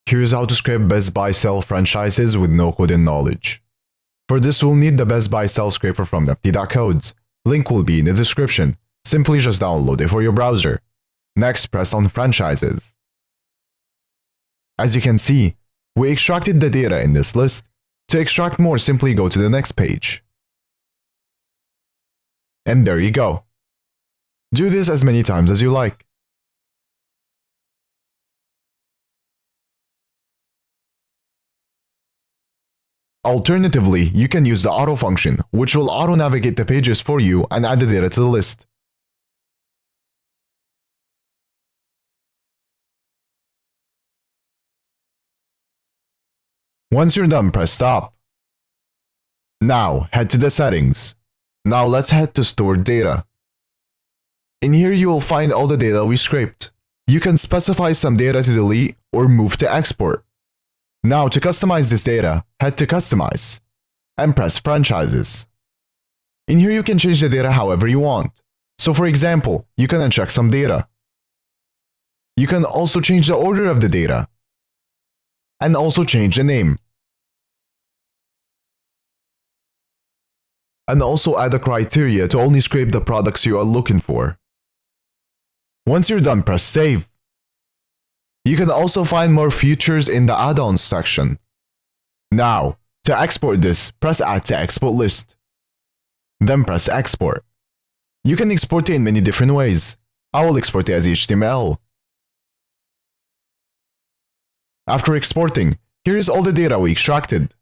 Here's how to scrape BizBuySell franchises with no coding knowledge. For this, we'll need the BizBuySell scraper from nifty.codes. Link will be in the description. Simply just download it for your browser. Next, press on Franchises. As you can see, we extracted the data in this list. To extract more, simply go to the next page. And there you go. Do this as many times as you like. Alternatively, you can use the auto function, which will auto-navigate the pages for you and add the data to the list. Once you're done, press stop. Now, head to the settings. Now let's head to stored data. In here you will find all the data we scraped. You can specify some data to delete or move to export. Now to customize this data, head to Customize and press Franchises. In here you can change the data however you want. So for example, you can uncheck some data. You can also change the order of the data and also change the name. And also add a criteria to only scrape the products you are looking for. Once you're done, press Save. You can also find more features in the add-ons section. Now, to export this, press Add to Export List. Then press Export. You can export it in many different ways. I will export it as HTML. After exporting, here is all the data we extracted.